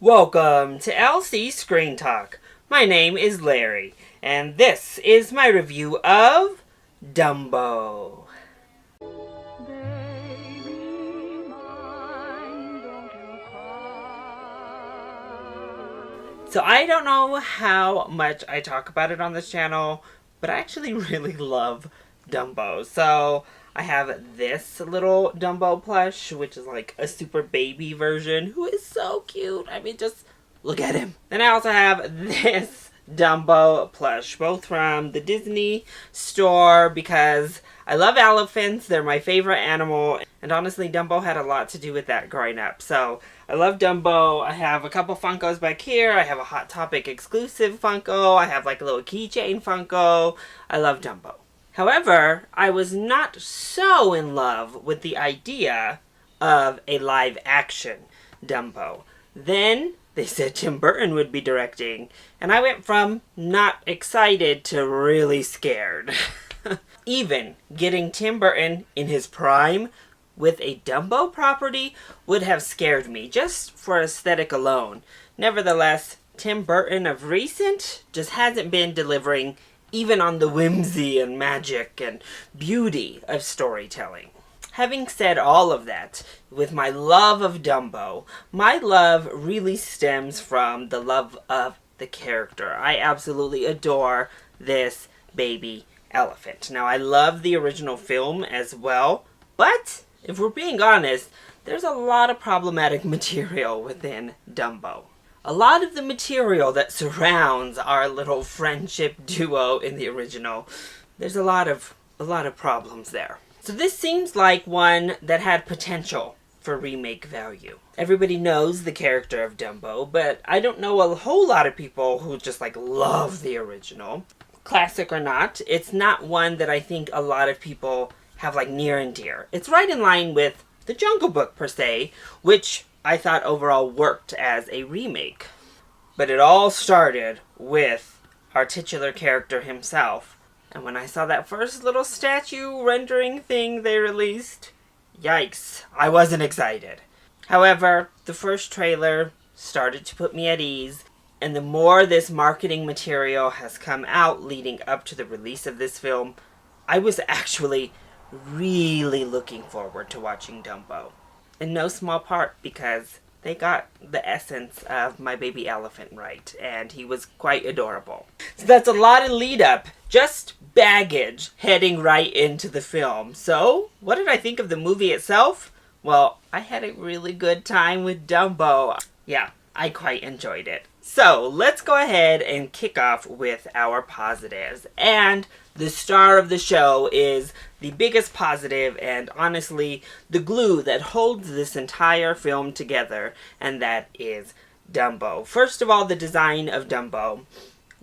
Welcome to LC Screen Talk. My name is Larry, and this is my review of Dumbo. So I don't know how much I talk about it on this channel, but I actually really love Dumbo. So I have this little Dumbo plush, which is like a super baby version, who is so cute. I mean, just look at him. Then I also have this Dumbo plush, both from the Disney store, because I love elephants. They're my favorite animal. And honestly, Dumbo had a lot to do with that growing up. So I love Dumbo. I have a couple Funkos back here. I have a Hot Topic exclusive Funko. I have like a little keychain Funko. I love Dumbo. However, I was not so in love with the idea of a live action Dumbo. Then they said Tim Burton would be directing, and I went from not excited to really scared. Even getting Tim Burton in his prime with a Dumbo property would have scared me, just for aesthetic alone. Nevertheless, Tim Burton of recent just hasn't been delivering even on the whimsy and magic and beauty of storytelling. Having said all of that, with my love of Dumbo, my love really stems from the love of the character. I absolutely adore this baby elephant. Now, I love the original film as well, but if we're being honest, there's a lot of problematic material within Dumbo. A lot of the material that surrounds our little friendship duo in the original, there's a lot of problems there. So this seems like one that had potential for remake value. Everybody knows the character of Dumbo, but I don't know a whole lot of people who just like love the original. Classic or not, it's not one that I think a lot of people have like near and dear. It's right in line with The Jungle Book per se, which I thought overall worked as a remake. But it all started with our titular character himself. And when I saw that first little statue rendering thing they released, yikes, I wasn't excited. However, the first trailer started to put me at ease, and the more this marketing material has come out leading up to the release of this film, I was actually really looking forward to watching Dumbo. In no small part because they got the essence of my baby elephant right, and he was quite adorable. So that's a lot of lead up, just baggage heading right into the film. So, what did I think of the movie itself? Well, I had a really good time with Dumbo. Yeah, I quite enjoyed it. So, let's go ahead and kick off with our positives. And the star of the show is the biggest positive and honestly the glue that holds this entire film together, and that is Dumbo. First of all, the design of Dumbo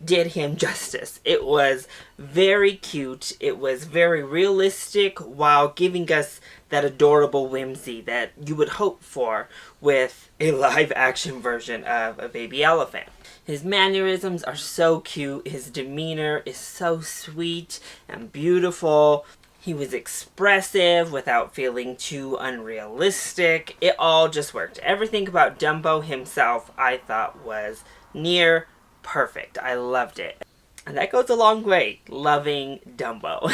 did him justice. It was very cute. It was very realistic while giving us that adorable whimsy that you would hope for with a live action version of a baby elephant. His mannerisms are so cute. His demeanor is so sweet and beautiful. He was expressive without feeling too unrealistic. It all just worked. Everything about Dumbo himself I thought was near perfect. I loved it. And that goes a long way, loving Dumbo.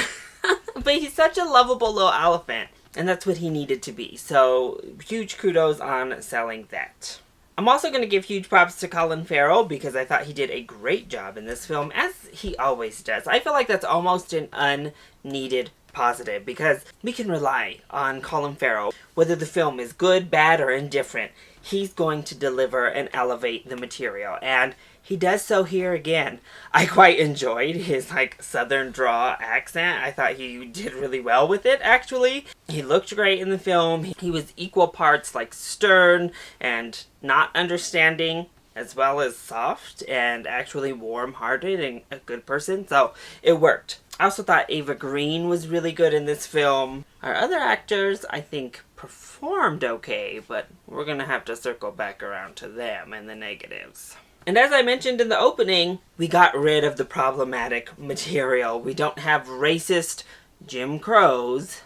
But he's such a lovable little elephant, and that's what he needed to be. So huge kudos on selling that. I'm also going to give huge props to Colin Farrell because I thought he did a great job in this film, as he always does. I feel like that's almost an unneeded positive because we can rely on Colin Farrell. Whether the film is good, bad, or indifferent, he's going to deliver and elevate the material, and he does so here again. I quite enjoyed his southern draw accent. I thought he did really well with it, actually. He looked great in the film. He was equal parts stern and not understanding, as well as soft and actually warm-hearted and a good person, so it worked. I also thought Ava Green was really good in this film. Our other actors, I think, performed okay, but we're gonna have to circle back around to them and the negatives. And as I mentioned in the opening, we got rid of the problematic material. We don't have racist Jim Crows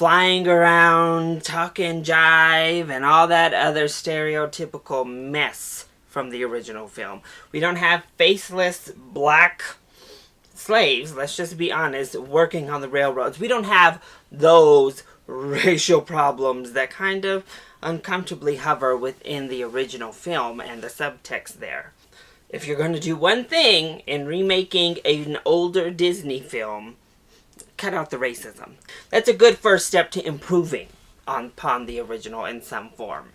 flying around, talking jive, and all that other stereotypical mess from the original film. We don't have faceless black slaves, let's just be honest, working on the railroads. We don't have those racial problems that kind of uncomfortably hover within the original film and the subtext there. If you're going to do one thing in remaking an older Disney film, cut out the racism. That's a good first step to improving upon the original in some form.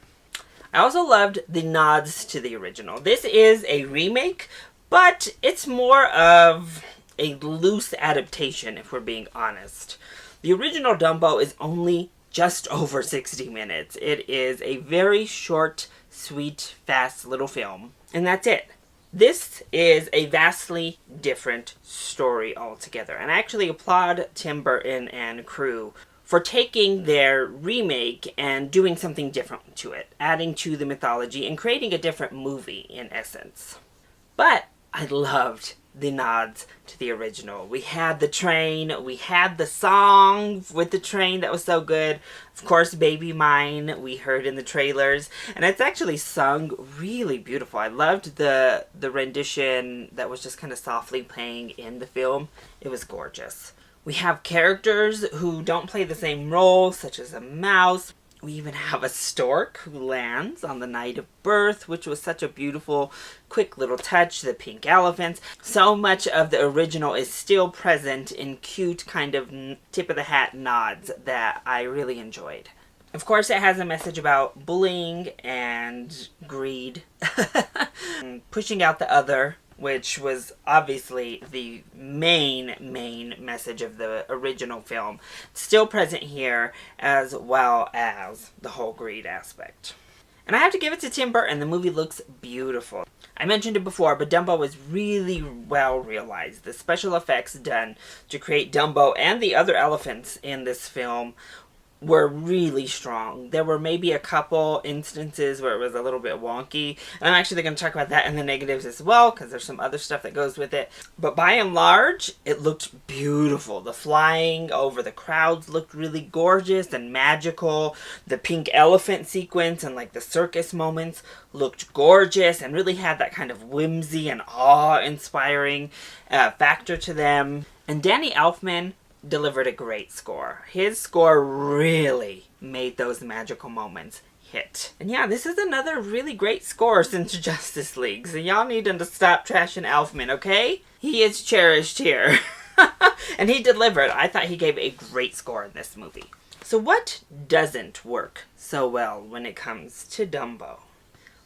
I also loved the nods to the original. This is a remake, but it's more of a loose adaptation, if we're being honest. The original Dumbo is only just over 60 minutes. It is a very short, sweet, fast little film, and that's it. This is a vastly different story altogether, and I actually applaud Tim Burton and crew for taking their remake and doing something different to it, adding to the mythology and creating a different movie in essence. But I loved the nods to the original. We had the train, we had the song with the train that was so good. Of course, Baby Mine, we heard in the trailers, and it's actually sung really beautiful. I loved the rendition that was just kind of softly playing in the film. It was gorgeous. We have characters who don't play the same role, such as a mouse. We even have a stork who lands on the night of birth, which was such a beautiful, quick little touch. The pink elephants. So much of the original is still present in cute kind of tip-of-the-hat nods that I really enjoyed. Of course, it has a message about bullying and greed. Pushing out the other, which was obviously the main message of the original film, still present here, as well as the whole greed aspect. And I have to give it to Tim Burton. The movie looks beautiful. I mentioned it before, but Dumbo was really well realized. The special effects done to create Dumbo and the other elephants in this film were really strong. There were maybe a couple instances where it was a little bit wonky, and I'm actually going to talk about that in the negatives as well, because there's some other stuff that goes with it. But by and large, it looked beautiful. The flying over the crowds looked really gorgeous and magical. The pink elephant sequence and like the circus moments looked gorgeous and really had that kind of whimsy and awe-inspiring factor to them. And Danny Elfman delivered a great score. His score really made those magical moments hit. And yeah, this is another really great score since Justice League, so y'all need to stop trashing Elfman, okay? He is cherished here. And he delivered. I thought he gave a great score in this movie. So what doesn't work so well when it comes to Dumbo?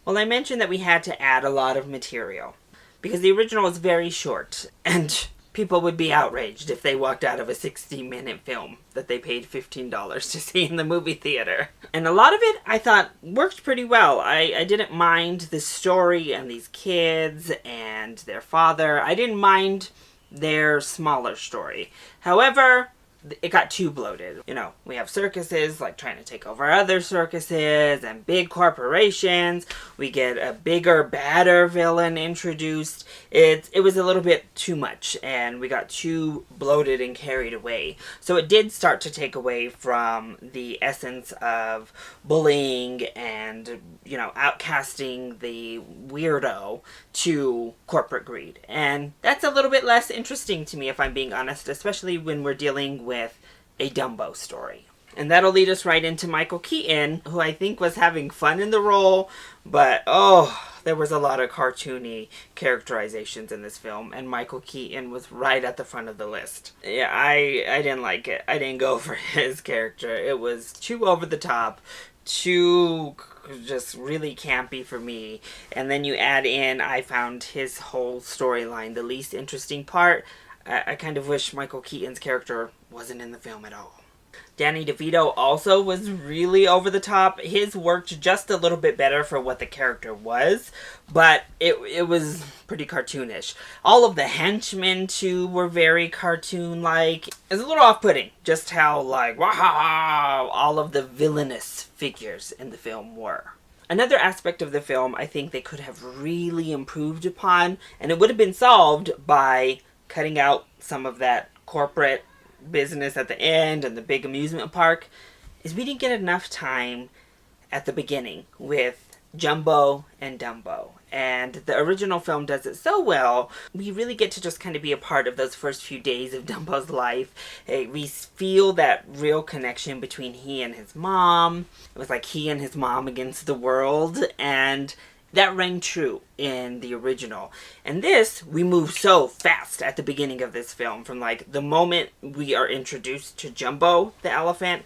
Well, I mentioned that we had to add a lot of material because the original is very short, and people would be outraged if they walked out of a 60-minute film that they paid $15 to see in the movie theater. And a lot of it, I thought, worked pretty well. I didn't mind the story and these kids and their father. I didn't mind their smaller story. However, it got too bloated. You know, we have circuses like trying to take over other circuses and big corporations. We get a bigger, badder villain introduced. It was a little bit too much, and we got too bloated and carried away. So it did start to take away from the essence of bullying and, you know, outcasting the weirdo to corporate greed. And that's a little bit less interesting to me, if I'm being honest, especially when we're dealing with a Dumbo story. And that'll lead us right into Michael Keaton, who I think was having fun in the role, but there was a lot of cartoony characterizations in this film, and Michael Keaton was right at the front of the list. Yeah, I didn't like it. I didn't go for his character. It was too over the top, too just really campy for me. And then you add in, I found his whole storyline the least interesting part. I kind of wish Michael Keaton's character wasn't in the film at all. Danny DeVito also was really over the top. His worked just a little bit better for what the character was, but it was pretty cartoonish. All of the henchmen, too, were very cartoon-like. It was a little off-putting, just how, like, wow, all of the villainous figures in the film were. Another aspect of the film I think they could have really improved upon, and it would have been solved by cutting out some of that corporate business at the end and the big amusement park is we didn't get enough time at the beginning with Jumbo and Dumbo. And the original film does it so well, we really get to just kind of be a part of those first few days of Dumbo's life. We feel that real connection between he and his mom. It was like he and his mom against the world, and that rang true in the original. And this, we move so fast at the beginning of this film, from like the moment we are introduced to Jumbo the elephant,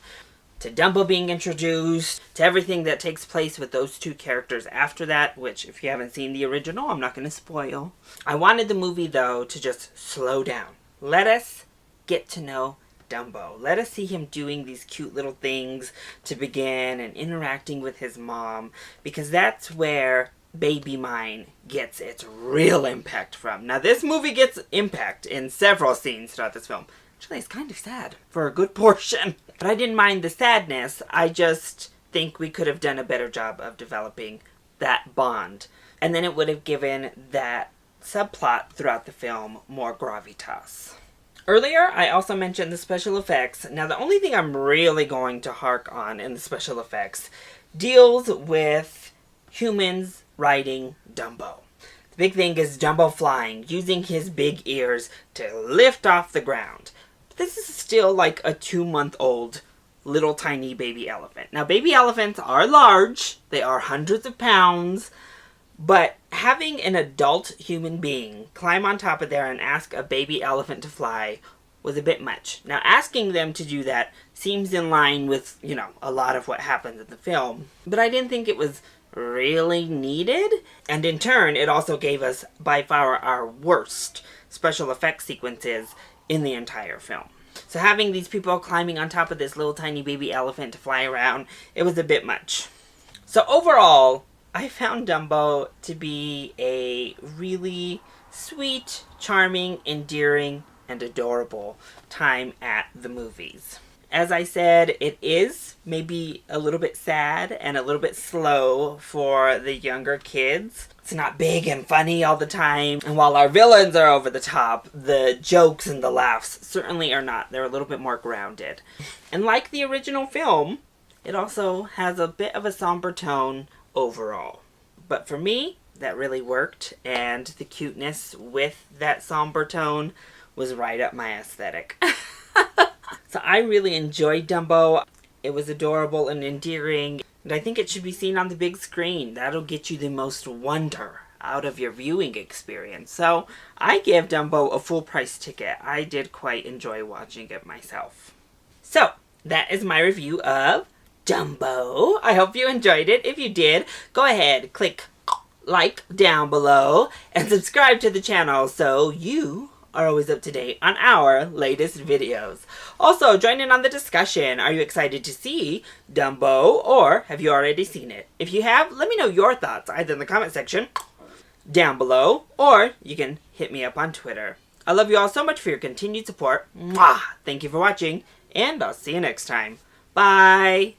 to Dumbo being introduced, to everything that takes place with those two characters after that, which if you haven't seen the original, I'm not going to spoil. I wanted the movie, though, to just slow down. Let us get to know Dumbo. Let us see him doing these cute little things to begin and interacting with his mom, because that's where Baby Mine gets its real impact from. Now, this movie gets impact in several scenes throughout this film. Actually, it's kind of sad for a good portion. But I didn't mind the sadness. I just think we could have done a better job of developing that bond. And then it would have given that subplot throughout the film more gravitas. Earlier, I also mentioned the special effects. Now, the only thing I'm really going to hark on in the special effects deals with humans riding Dumbo. The big thing is Dumbo flying, using his big ears to lift off the ground. This is still like a 2-month-old little tiny baby elephant. Now, baby elephants are large. They are hundreds of pounds. But having an adult human being climb on top of there and ask a baby elephant to fly was a bit much. Now, asking them to do that seems in line with, a lot of what happens in the film. But I didn't think it was really needed. And in turn, it also gave us by far our worst special effects sequences in the entire film. So having these people climbing on top of this little tiny baby elephant to fly around, it was a bit much. So overall, I found Dumbo to be a really sweet, charming, endearing, and adorable time at the movies. As I said, it is maybe a little bit sad and a little bit slow for the younger kids. It's not big and funny all the time. And while our villains are over the top, the jokes and the laughs certainly are not. They're a little bit more grounded. And like the original film, it also has a bit of a somber tone overall. But for me, that really worked. And the cuteness with that somber tone was right up my aesthetic. So I really enjoyed Dumbo. It was adorable and endearing. And I think it should be seen on the big screen. That'll get you the most wonder out of your viewing experience. So I give Dumbo a full price ticket. I did quite enjoy watching it myself. So that is my review of Dumbo. I hope you enjoyed it. If you did, go ahead, click like down below and subscribe to the channel so you are always up to date on our latest videos. Also, join in on the discussion. Are you excited to see Dumbo, or have you already seen it? If you have, let me know your thoughts either in the comment section down below, or you can hit me up on Twitter. I love you all so much for your continued support. Mwah! Thank you for watching, and I'll see you next time. Bye!